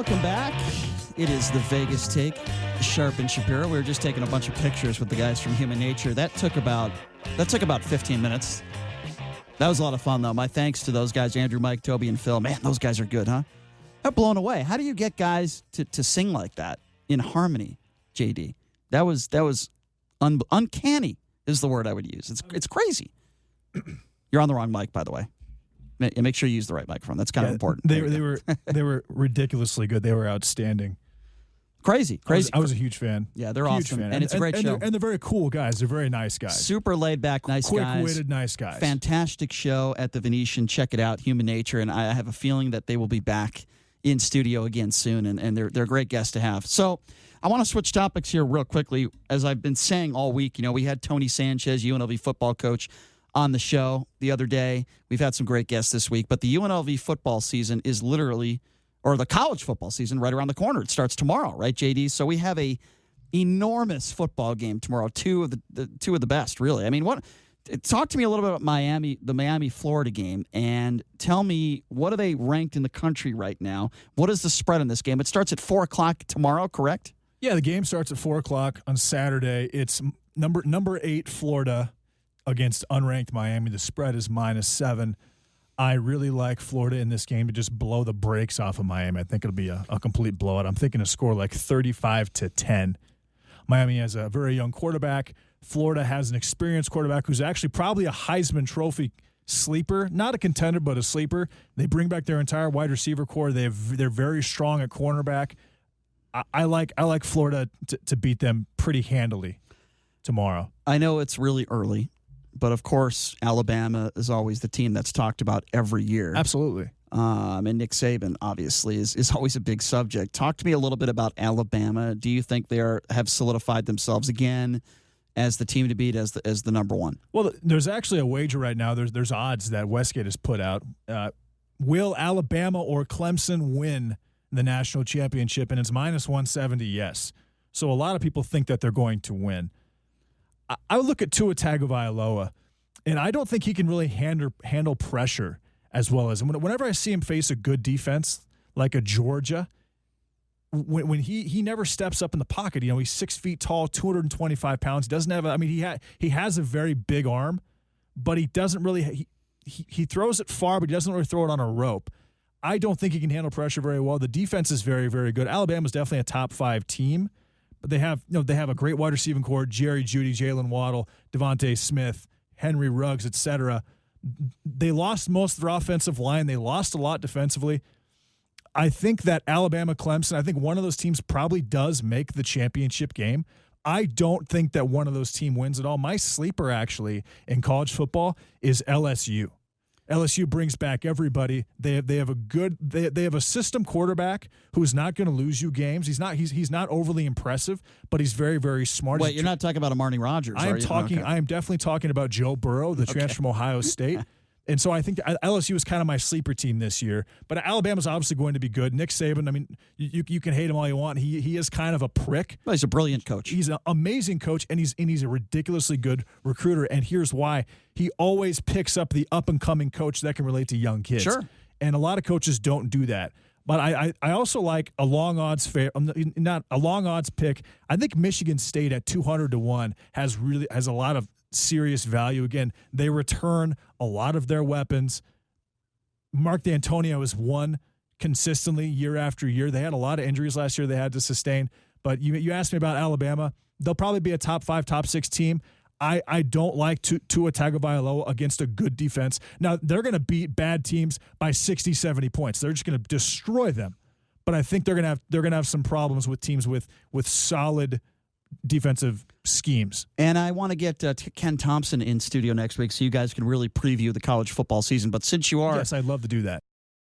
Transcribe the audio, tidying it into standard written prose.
Welcome back. It is the Vegas Take, Sharp and Shapiro. We were just taking a bunch of pictures with the guys from Human Nature. That took about 15 minutes. That was a lot of fun, though. My thanks to those guys, Andrew, Mike, Toby, and Phil. Man, those guys are good, huh? I'm blown away. How do you get guys to sing like that in harmony, JD? That was uncanny is the word I would use. It's crazy. You're on the wrong mic, by the way. Make sure you use the right microphone. That's kind of important. They were ridiculously good. They were outstanding. Crazy. I was a huge fan. Yeah, they're huge awesome. Fan. And it's a great show. And they're very cool guys. They're very nice guys. Super laid back, nice guys. Quick-witted, nice guys. Fantastic show at the Venetian. Check it out, Human Nature. And I have a feeling that they will be back in studio again soon. And they're great guests to have. So I want to switch topics here real quickly. As I've been saying all week, we had Tony Sanchez, UNLV football coach, on the show the other day. We've had some great guests this week. But the UNLV football season is literally, or the college football season, right around the corner. It starts tomorrow, right, JD? So we have a enormous football game tomorrow. Two of the best, really. I mean, talk to me a little bit about the Miami-Florida game, and tell me, what are they ranked in the country right now? What is the spread in this game? It starts at 4 o'clock tomorrow, correct? Yeah, the game starts at 4 o'clock on Saturday. It's number 8 Florida against unranked Miami. The spread is -7. I really like Florida in this game to just blow the brakes off of Miami. I think it'll be a complete blowout. I'm thinking a score like 35-10. Miami has a very young quarterback. Florida has an experienced quarterback who's actually probably a Heisman Trophy sleeper, not a contender, but a sleeper. They bring back their entire wide receiver core. They're very strong at cornerback. I like Florida to beat them pretty handily tomorrow. I know it's really early, but of course Alabama is always the team that's talked about every year. Absolutely. And Nick Saban obviously is always a big subject. Talk to me a little bit about Alabama. Do you think they have solidified themselves again as the team to beat, as the number one? Well, there's actually a wager right now. There's odds that Westgate has put out. Will Alabama or Clemson win the national championship? And it's -170, yes. So a lot of people think that they're going to win. I look at Tua Tagovailoa, and I don't think he can really handle pressure as well as whenever I see him face a good defense like a Georgia. When he never steps up in the pocket, he's 6 feet tall, 225 pounds. Doesn't have he has a very big arm, but he doesn't really he throws it far, but he doesn't really throw it on a rope. I don't think he can handle pressure very well. The defense is very, very good. Alabama's definitely a top 5 team, but they have a great wide receiving core: Jerry Jeudy, Jalen Waddle, Devontae Smith, Henry Ruggs, etc. They lost most of their offensive line. They lost a lot defensively. I think that Alabama-Clemson, I think one of those teams probably does make the championship game. I don't think that one of those teams wins at all. My sleeper, actually, in college football is LSU. LSU brings back everybody. They have a system quarterback who's not going to lose you games. He's not overly impressive, but he's very, very smart. Wait, you're not talking about Amari Rodgers, are you? Okay. I am definitely talking about Joe Burrow, the transfer from Ohio State. And so I think LSU is kind of my sleeper team this year. But Alabama's obviously going to be good. Nick Saban, I mean, you can hate him all you want. He is kind of a prick. Well, he's a brilliant coach. He's an amazing coach, and he's a ridiculously good recruiter. And here's why. He always picks up the up-and-coming coach that can relate to young kids. Sure. And a lot of coaches don't do that. But I also like a long odds pick. I think Michigan State at 200-1 has a lot of serious value. Again, they return a lot of their weapons. Mark D'Antonio has won consistently year after year. They had a lot of injuries last year they had to sustain. But you asked me about Alabama. They'll probably be a top 5, top 6 team. I don't like Tua Tagovailoa against a good defense. Now, they're going to beat bad teams by 60, 70 points. They're just going to destroy them. But I think they're going to have some problems with teams with solid defensive schemes. And I want to get Ken Thompson in studio next week so you guys can really preview the college football season. But since you are Yes, I'd love to do that.